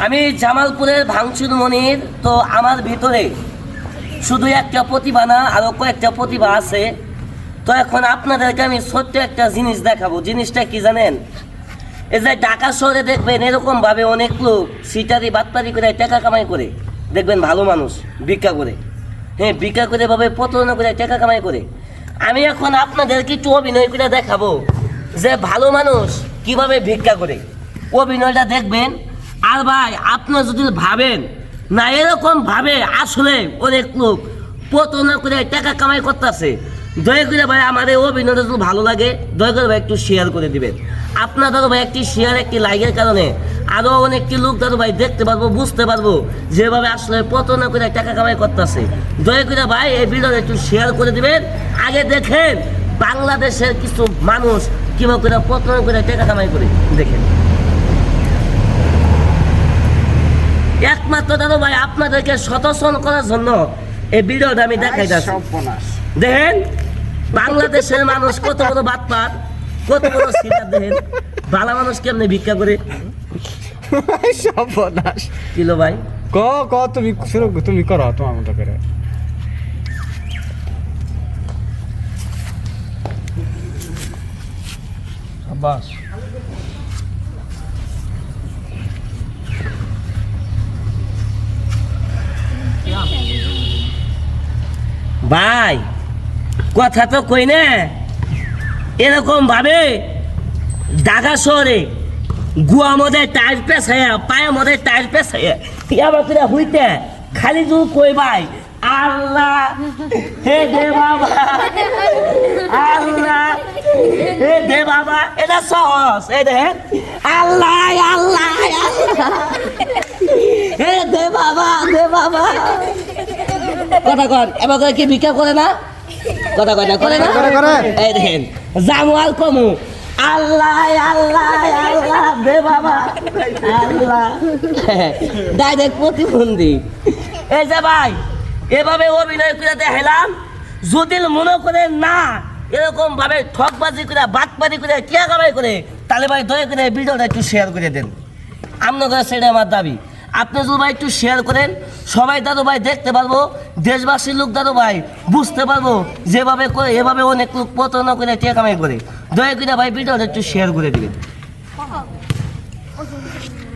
আমি জামালপুরের ভাঙচুর মনির। তো আমার ভিতরে শুধু একটা প্রতিভা না, আরো কয়েকটা প্রতিভা আছে। তো এখন আপনাদেরকে আমি ছোট্ট একটা জিনিস দেখাবো। জিনিসটা কি জানেন? এই যে ঢাকা শহরে দেখবেন এরকম ভাবে অনেক লোক সিটারি বাটপারি করে টাকা কামাই করে, দেখবেন ভালো মানুষ ভিক্ষা করে, হ্যাঁ ভিক্ষা করে ভাবে প্রতারণা করে টাকা কামাই করে। আমি এখন আপনাদেরকে একটু অভিনয় করে দেখাবো যে ভালো মানুষ কিভাবে ভিক্ষা করে। অভিনয়টা দেখবেন। আর ভাই আপনারা যদি ভাবেন না এরকম ভাবে আসলে অনেক লোক প্রতারণা করে টাকা কামাই করতেছে, দয়া করে ভাই আমার এই অভিনয়টা যদি ভালো লাগে দয়া করে ভাই একটু শেয়ার করে দিবেন। আপনাদেরও ভাই একটি শেয়ার একটি লাইকের কারণে আরও অনেকটি লোক দাদু ভাই দেখতে পারবো, বুঝতে পারবো যেভাবে আসলে প্রতারণা করে টাকা কামাই করতেছে। দয়া করে ভাই এই ভিডিওটা একটু শেয়ার করে দিবেন। আগে দেখেন বাংলাদেশের কিছু মানুষ কীভাবে করে প্রতারণা করে টাকা কামাই করে, দেখেন। একমাত্র দাদু ভাই আপনাদেরকে সচেতন করার জন্য এই ভিডিওটা আমি দেখাই যাচ্ছি। দেখেন বাংলাদেশের মানুষ কত বড় বাটপার, কত বড় সিটার। দেখেন ভালো মানুষ কেমনে ভিক্ষা করে। সর্বনাশ কিলো ভাই ক ক তুমি শুরু, তুমি করো তোমার মতো করে। বাস ভাই কথা তো কই না, এরকম ভাবে ঢাকা শহরে গুয়া মধ্যে টায়ার পেছাইয়া পায়ে মধ্যে টায়ার পেছাইয়া আবার করে হইতে খালি যদি কই ভাই আল্লাহ হে দে বাবা, আল্লাহ হে দে বাবা, এটা সহজ। এই দেখেন আল্লাহ আল্লাহ আল্লাহ হে দে বাবা, দে বাবা। কথা কর এবার করে কি ভিক্ষা করে না? কথা কয় না, করে না? এই দেখেন জামু আর কমু আল্লাহ আল্লাহ আল্লাহ দে বাবা, আল্লাহ ডাইরেক্ট প্রতিবন্ধী। এই যে ভাই এভাবে অভিনয় করে দেখাইলাম। যদি মনে করেন না এরকম ভাবে ঠকবাজি করে বাটপারি করে টিয়া কামাই করে, তাহলে ভাই দয়া করে ভিডিওটা একটু শেয়ার করে দেন। আপনাদের সেটা আমার দাবি। আপনি যদি ভাই একটু শেয়ার করেন সবাই দাদু ভাই দেখতে পারবো, দেশবাসীর লোক দাদু ভাই বুঝতে পারবো যেভাবে করে এভাবে অনেক লোক প্রতারণা করে টিয়া কামাই করে। দয়া করে ভাই ভিডিওটা একটু শেয়ার করে দিবেন।